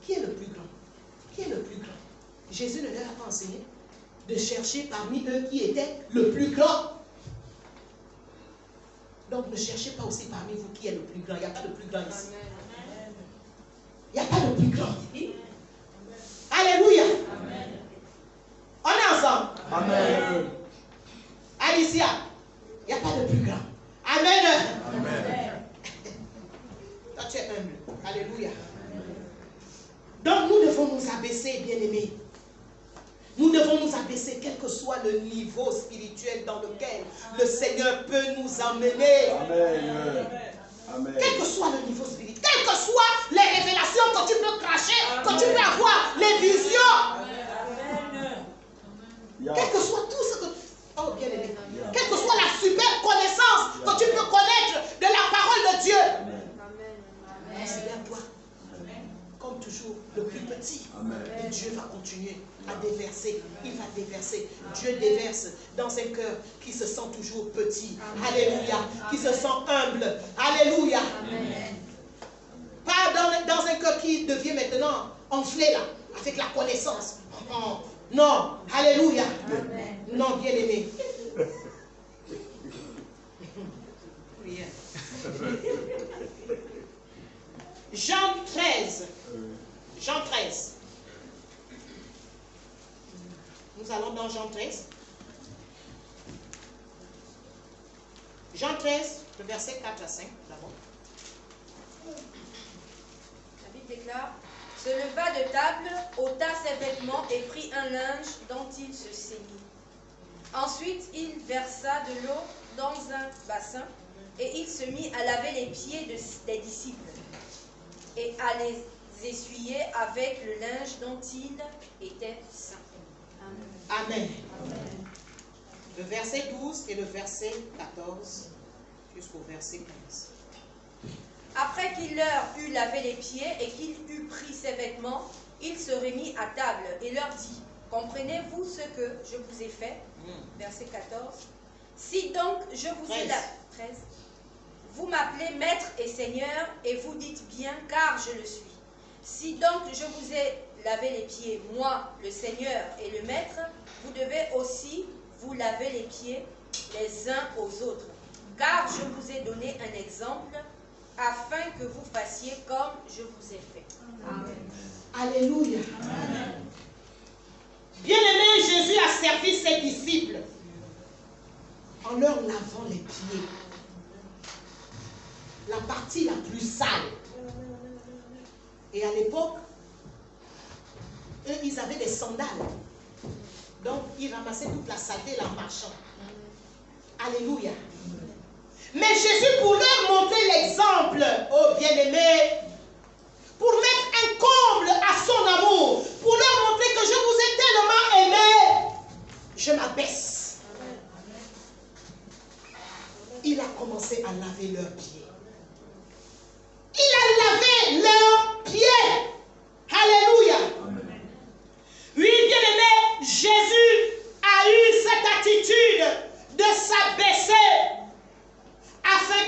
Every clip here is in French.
Qui est le plus grand? Qui est le plus grand? Jésus ne leur a pas enseigné de chercher parmi eux qui était le plus grand. Donc ne cherchez pas aussi parmi vous qui est le plus grand. Il n'y a pas de plus grand ici. Il n'y a pas de plus grand. Alléluia. Amen. On est ensemble. Amen. Alicia, il n'y a pas de plus grand. Amen. Amen. Toi tu es humble. Alléluia. Donc nous devons nous abaisser, bien-aimés. Nous devons nous abaisser, quel que soit le niveau spirituel dans lequel le Seigneur peut nous emmener. Amen. Amen. Quel que soit le niveau spirituel, quelles que soient les révélations que tu peux cracher, que tu peux avoir, les visions. Amen. Quel que soit tout ce que... Oh, bien aimé. Quelle que soit la super connaissance que tu peux connaître de la parole de Dieu. Amen. Considère-toi comme toujours le plus petit. Amen. Et Dieu va continuer à déverser. Il va déverser. Dieu déverse dans un cœur qui se sent toujours petit. Amen. Alléluia. Qui se sent humble. Alléluia. Amen. Pas dans un cœur qui devient maintenant enflé là, avec la connaissance. Non. Alléluia. Amen. Non, bien aimé. Jean 13. Jean 13. Nous allons dans Jean 13. Jean 13, le verset 4 à 5, d'abord. La Bible déclare: se leva de table, ôta ses vêtements et prit un linge dont il se ceignit. Ensuite, il versa de l'eau dans un bassin et il se mit à laver les pieds des disciples et à les essuyer avec le linge dont il était saint. Amen. Amen. Amen. Le verset 12 et le verset 14 jusqu'au verset 15. Après qu'il leur eut lavé les pieds et qu'il eut pris ses vêtements, il se remit à table et leur dit: comprenez-vous ce que je vous ai fait? Verset 14. Si donc je vous ai la... 13. Vous m'appelez maître et seigneur et vous dites bien, car je le suis. Si donc je vous ai lavé les pieds, moi, le Seigneur et le maître, vous devez aussi vous laver les pieds les uns aux autres. Car je vous ai donné un exemple afin que vous fassiez comme je vous ai fait. Amen. Alléluia. Amen. Bien-aimé, Jésus a servi ses disciples en leur lavant les pieds. La partie la plus sale. Et à l'époque, eux, ils avaient des sandales. Donc, ils ramassaient toute la saleté en marchant. Alléluia. Mais Jésus, pour leur montrer l'exemple, oh bien-aimés, pour mettre un comble à son amour, pour leur montrer que je vous ai tellement aimé, je m'abaisse. Il a commencé à laver leurs pieds. Il a lavé leurs pieds. Alléluia. Amen. Oui, bien-aimé, Jésus a eu cette attitude de s'abaisser afin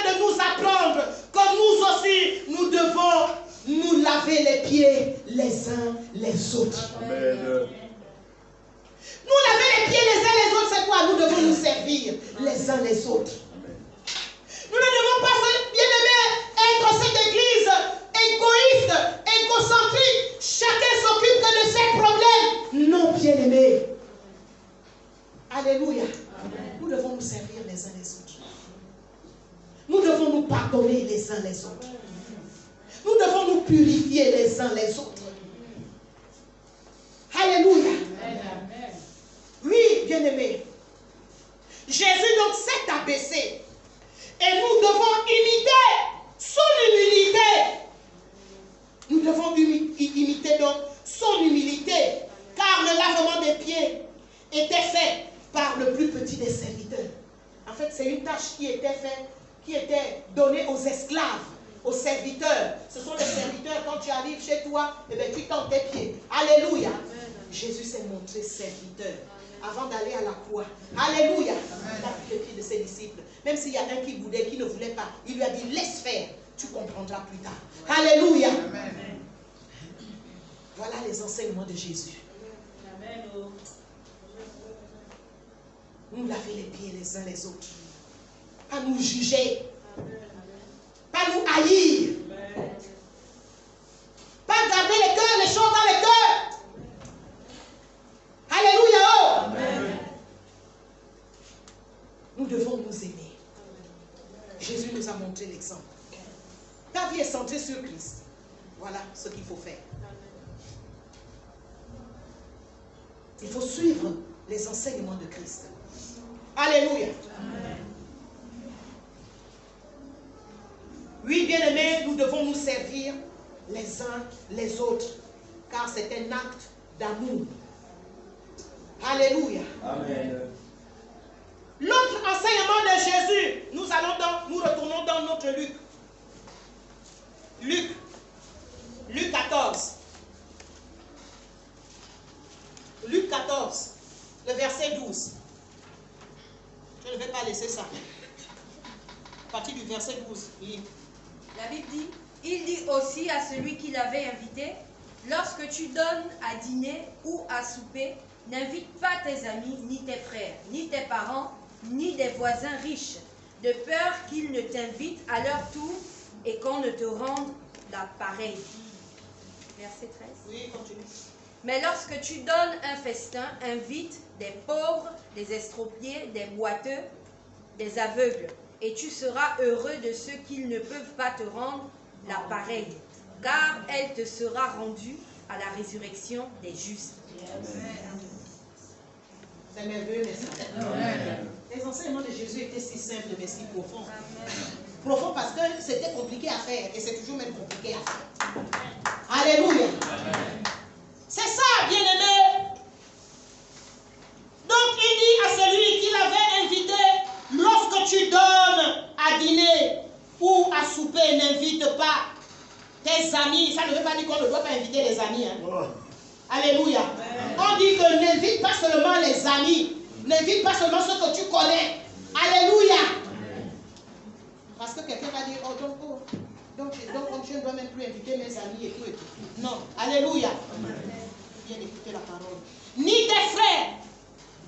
de nous apprendre que nous aussi, nous devons nous laver les pieds les uns les autres. Amen. Nous laver les pieds les uns les autres, c'est quoi? Nous devons nous servir les uns les autres. Nous ne devons pas, bien-aimés, être cette église égoïste, égocentrique. Chacun s'occupe que de ses problèmes. Non, bien-aimés. Alléluia. Amen. Nous devons nous servir les uns les autres. Nous devons nous pardonner les uns les autres. Nous devons nous purifier les uns les autres. Alléluia. Amen. Oui, bien-aimés. Jésus donc s'est abaissé. Et nous devons imiter son humilité. Nous devons imiter donc son humilité. Car le lavement des pieds était fait par le plus petit des serviteurs. En fait, c'est une tâche qui était faite, qui était donnée aux esclaves, aux serviteurs. Ce sont les serviteurs, quand tu arrives chez toi, eh bien, tu tends tes pieds. Alléluia. Jésus s'est montré serviteur avant d'aller à la croix. Alléluia. Il a pris le pied de ses disciples. Même s'il y a un qui boudait, qui ne voulait pas, il lui a dit, laisse faire, tu comprendras plus tard. Alléluia. Amen. les enseignements de Jésus. Nous laver les pieds les uns les autres. Pas nous juger. Pas nous haïr. Pas garder les cœurs, les choses dans les cœurs. Alléluia. Oh. Nous devons nous aimer. Jésus nous a montré l'exemple. Ta vie est centrée sur Christ. Voilà ce qu'il faut faire. Il faut suivre les enseignements de Christ. Alléluia. Amen. Oui, bien-aimés, nous devons nous servir les uns les autres, car c'est un acte d'amour. Alléluia. Amen. L'autre enseignement de Jésus, nous retournons dans notre Luc. Luc 14. Luc 14, le verset 12. Je ne vais pas laisser ça. À partir du verset 12, lis. La Bible dit, il dit aussi à celui qui l'avait invité, lorsque tu donnes à dîner ou à souper, n'invite pas tes amis, ni tes frères, ni tes parents, ni des voisins riches, de peur qu'ils ne t'invitent à leur tour et qu'on ne te rende la pareille. Verset 13. Oui, continue. Mais lorsque tu donnes un festin, invite des pauvres, des estropiés, des boiteux, des aveugles, et tu seras heureux de ceux qu'ils ne peuvent pas te rendre la pareille, car elle te sera rendue à la résurrection des justes. C'est merveilleux, mais les enseignements de Jésus étaient si simples, mais si profonds. Profond parce que c'était compliqué à faire, et c'est toujours même compliqué à faire. Alléluia. C'est ça, bien-aimé. Donc, il dit à celui qui l'avait invité, lorsque tu donnes à dîner ou à souper, n'invite pas tes amis. Ça ne veut pas dire qu'on ne doit pas inviter les amis. Hein. Oh. Alléluia. Amen. On dit que n'invite pas seulement les amis. N'invite pas seulement ceux que tu connais. Alléluia. Amen. Parce que quelqu'un va dire, donc je ne dois même plus inviter mes amis et tout et tout. Non. Alléluia. Amen. Bien écouter la parole. Ni tes frères.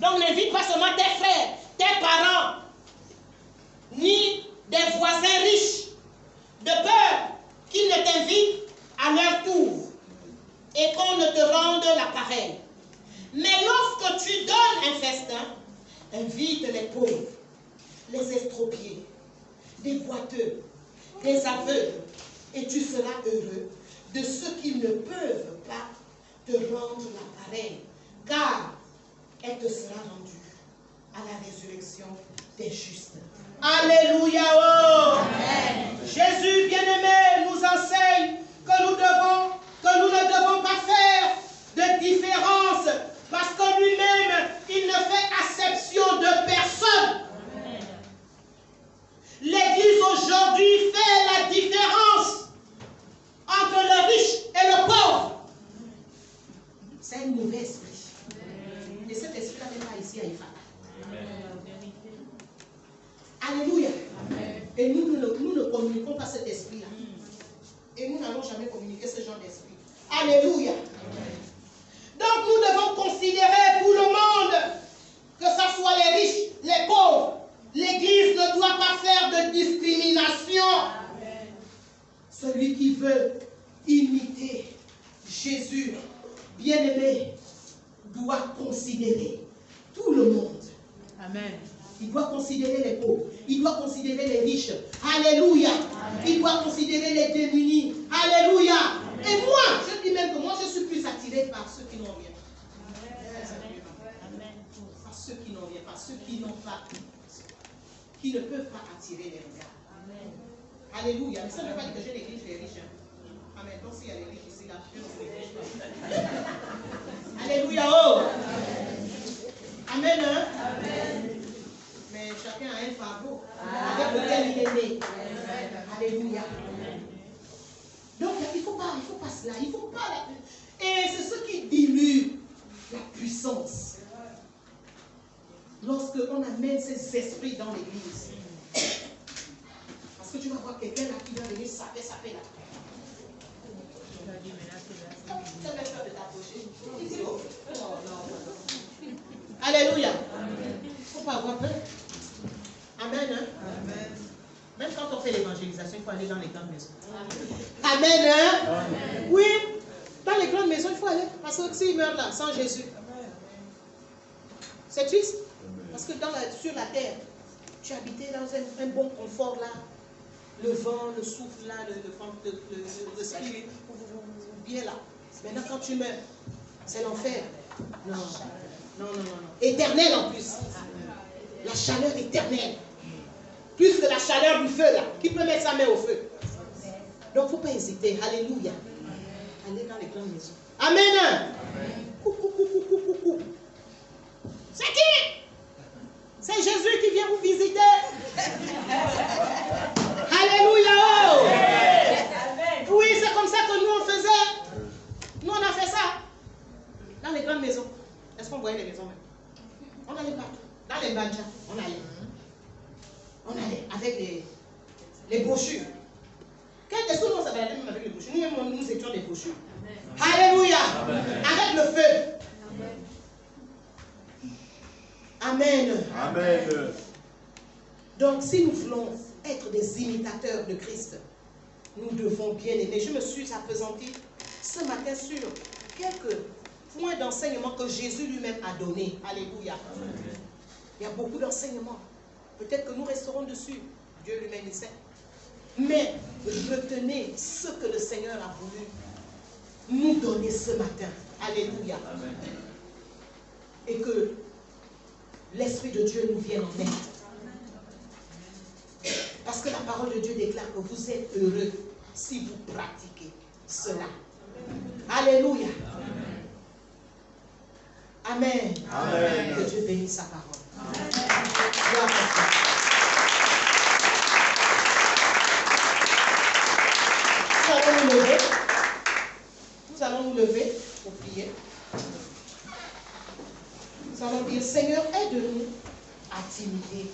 Donc n'invite pas seulement tes frères, tes parents, ni des voisins riches, de peur qu'ils ne t'invitent à leur tour et qu'on ne te rende la pareille. Mais lorsque tu donnes un festin, invite les pauvres, les estropiés, des boiteux, des aveugles, et tu seras heureux de ceux qui ne peuvent pas te rendre la pareille, car elle te sera rendue à la résurrection des justes. Alléluia. Oh. Amen. Jésus bien-aimé nous enseigne que nous ne devons pas faire de différence, parce que lui-même, il ne fait acception de personne. Amen. L'Église aujourd'hui fait la différence entre le riche et le pauvre. C'est un mauvais esprit. Et cet esprit-là n'est pas ici à Ifata. Alléluia. Amen. Et nous ne communiquons pas cet esprit-là. Et nous n'allons jamais communiquer ce genre d'esprit. Alléluia. Amen. Donc nous devons considérer tout le monde, que ce soit les riches, les pauvres. L'Église ne doit pas faire de discrimination. Amen. Celui qui veut imiter Jésus, bien-aimé, doit considérer tout le monde. Amen. Il doit considérer les pauvres. Il doit considérer les riches. Alléluia. Amen. Il doit considérer les démunis. Alléluia. Amen. Et moi, je dis même que moi, je suis plus attiré par ceux qui n'ont rien. Amen. Par ceux qui n'ont rien. Par ceux qui n'ont pas, qui ne peuvent pas attirer les regards. Amen. Alléluia. Mais ça ne veut pas dire que je néglige les riches. Amen. Donc s'il y a les riches ici, là, je ne néglige pas. Alléluia. Oh. Amen. Hein? Amen. Mais chacun a un fardeau avec lequel il est né. Alléluia. Donc il ne faut pas cela. Il faut pas. Et c'est ce qui dilue la puissance. Lorsque on amène ces esprits dans l'église. Parce que tu vas voir quelqu'un là qui va venir saper là. Tu vas faire de ta poche. Alléluia. Il ne faut pas avoir peur. Amen. Hein? Amen. Même quand on fait l'évangélisation, il faut aller dans les grandes maisons. Amen. Hein? Amen. Oui, dans les grandes maisons, il faut aller. Parce que s'ils meurent là, sans Jésus, c'est triste. Parce que sur la terre, tu habitais dans un bon confort là. Le vent, le souffle là, le spirit, bien là. Maintenant, quand tu meurs, c'est l'enfer. Non, non, non, non, non. Éternel en plus. La chaleur éternelle. Plus que la chaleur du feu là. Qui peut mettre sa main au feu? Donc, il ne faut pas hésiter. Alléluia. Allez dans les grandes maisons. Amen. Coucou, coucou, coucou, coucou. C'est qui? C'est Jésus qui vient vous visiter. Alléluia. Oui, c'est comme ça que nous on faisait. Nous on a fait ça. Dans les grandes maisons. Est-ce qu'on voyait les maisons même? On allait partout. Dans les banjas, on allait. On allait avec les brochures. Est-ce que nous on s'appelait même avec les brochures? Nous étions des brochures. Alléluia. Avec le feu. Amen. Amen. Donc, si nous voulons être des imitateurs de Christ, nous devons bien aimer. Je me suis appesantie ce matin sur quelques points d'enseignement que Jésus lui-même a donnés. Alléluia. Amen. Il y a beaucoup d'enseignements. Peut-être que nous resterons dessus. Dieu lui-même le sait. Mais retenez ce que le Seigneur a voulu nous donner ce matin. Alléluia. Amen. Et que l'Esprit de Dieu nous vienne en aide. Parce que la parole de Dieu déclare que vous êtes heureux si vous pratiquez cela. Alléluia. Amen. Amen. Que Dieu bénisse sa parole. Amen. Gloire à Dieu. Nous allons nous lever. Nous allons nous lever pour prier. Nous allons dire, Seigneur, aide-nous à t'imiter,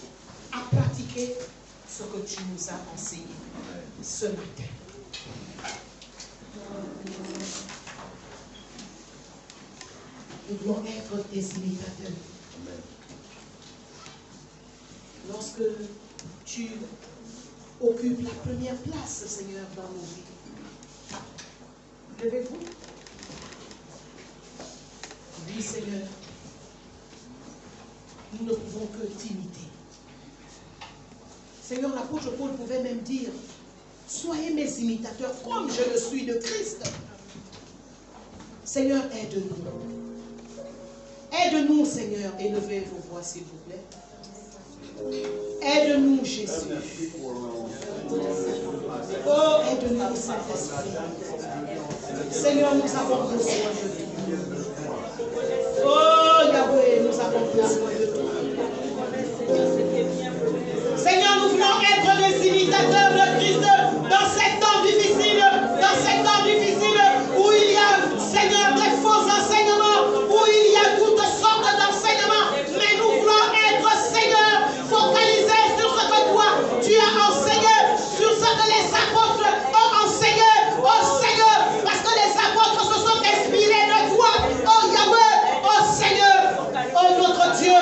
à pratiquer ce que tu nous as enseigné ce matin. Nous voulons être des imitateurs. Lorsque tu occupes la première place, Seigneur, dans nos vies, levez-vous. Oui, Seigneur. Nous ne pouvons que t'imiter. Seigneur, l'apôtre Paul pouvait même dire, soyez mes imitateurs comme je le suis de Christ. Seigneur, aide-nous. Aide-nous, Seigneur. Élevez vos voix, s'il vous plaît. Aide-nous, Jésus. Oh, aide-nous, Saint-Esprit. Seigneur, nous avons besoin de toi. Oh, Yahweh, nous avons besoin de toi. Seigneur, nous voulons être des imitateurs de Christ dans ces temps difficiles, où il y a, Seigneur, des faux enseignements, où il y a toutes sortes d'enseignements, mais nous voulons être, Seigneur, focalisés sur ce que toi, tu as enseigné, sur ce que les apôtres ont enseigné, oh Seigneur, parce que les apôtres se sont inspirés de toi, oh Yahweh, oh Seigneur, oh notre Dieu.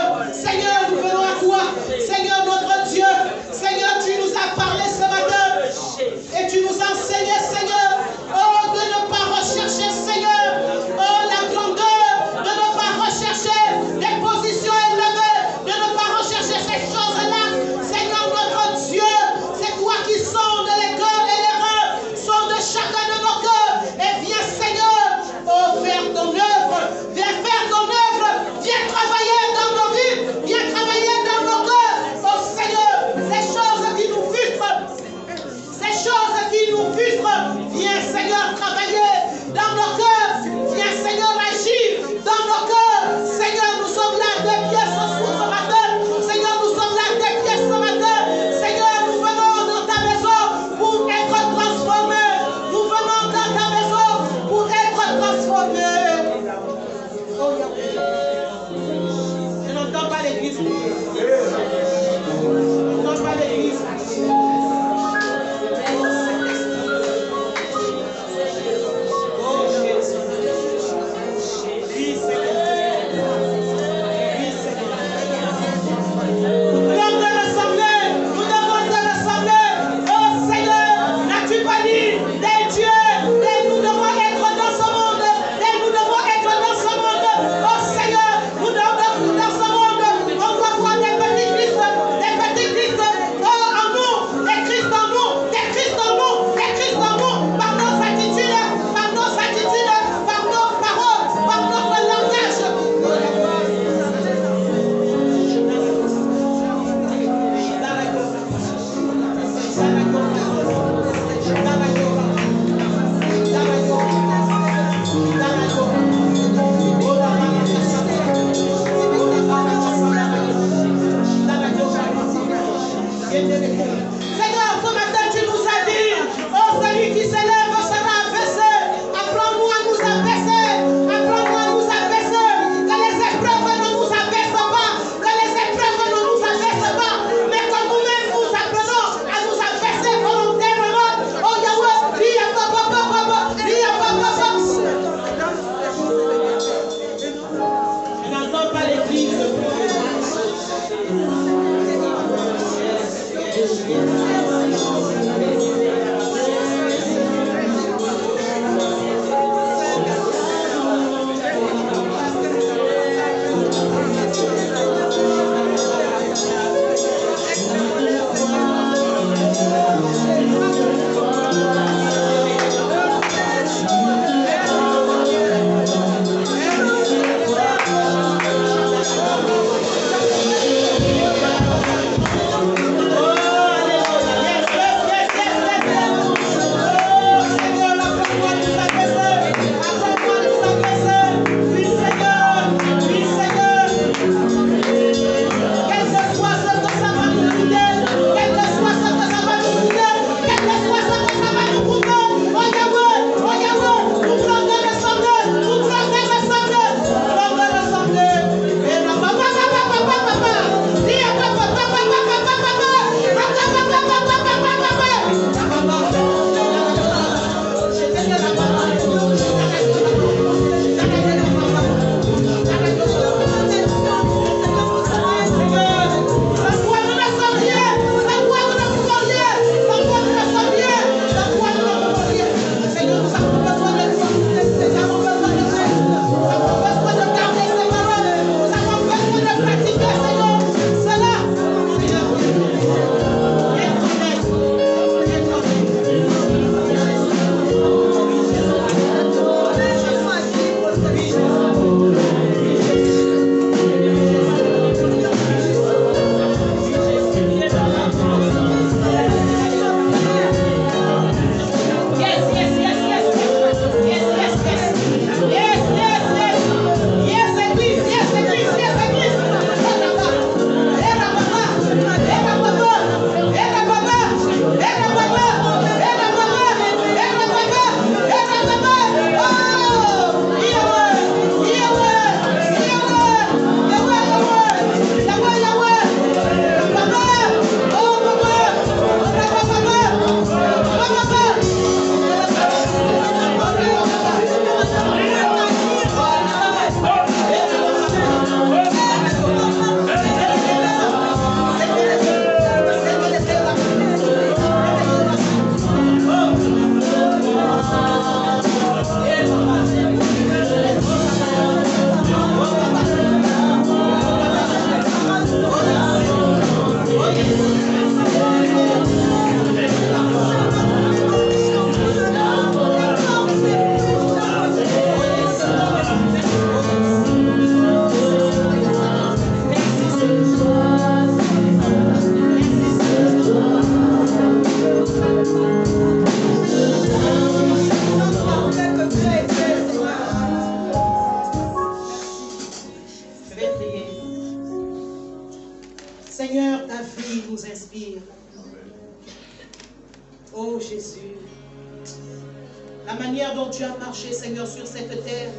marché, Seigneur, sur cette terre.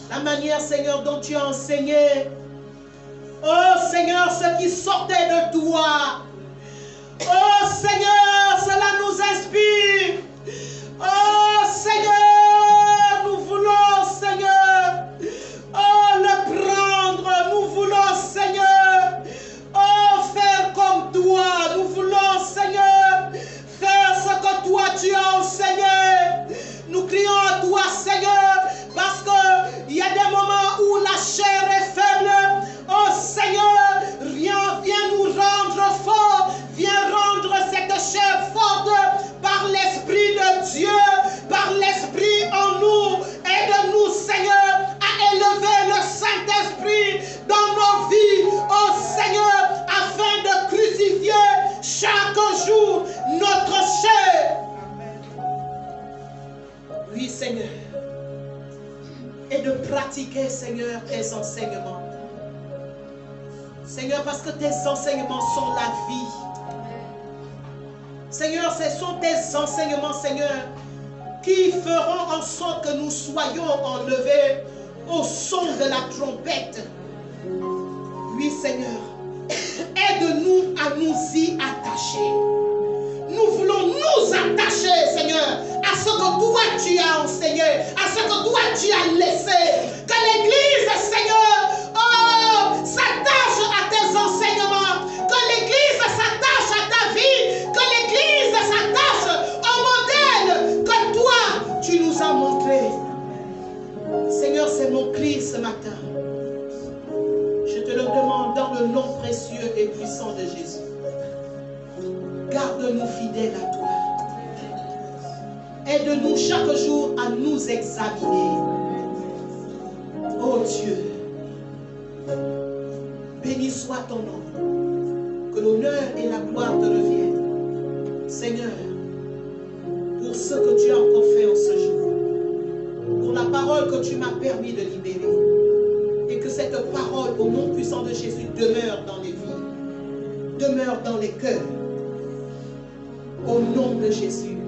La manière, Seigneur, dont tu as enseigné. Oh Seigneur, ce qui sortait de toi. Oh Seigneur, cela nous inspire. Oh Seigneur, nous voulons, Seigneur, oh le prendre. Nous voulons, Seigneur, oh faire comme toi. Nous voulons, Seigneur, faire ce que toi tu as enseigné. Nous crions à toi, Seigneur, parce qu'il y a des moments où la chair est faible. Oh Seigneur, viens nous rendre forts. Viens rendre cette chair forte par l'Esprit de Dieu, par l'Esprit en nous. Aide-nous, Seigneur, à élever le Saint-Esprit dans nos vies, oh Seigneur, afin de crucifier chaque jour notre chair. Oui, Seigneur. Et de pratiquer, Seigneur, tes enseignements. Seigneur, parce que tes enseignements sont la vie. Seigneur, ce sont tes enseignements, Seigneur, qui feront en sorte que nous soyons enlevés au son de la trompette. Oui, Seigneur, aide-nous à nous y attacher. Nous voulons nous attacher, Seigneur, à ce que toi tu as enseigné, à ce que toi tu as laissé. Que l'Église, Seigneur, oh, s'attache à tes enseignements. Que l'Église s'attache à ta vie. Que l'Église s'attache au modèle que toi tu nous as montré. Seigneur, c'est mon cri ce matin. Je te le demande dans le nom précieux et puissant de Jésus. Garde-nous fidèles à toi. Aide-nous chaque jour à nous examiner. Oh Dieu, béni soit ton nom. Que l'honneur et la gloire te reviennent. Seigneur, pour ce que tu as encore fait en ce jour. Pour la parole que tu m'as permis de libérer. Et que cette parole au nom puissant de Jésus demeure dans les vies. Demeure dans les cœurs. Au nom de Jésus.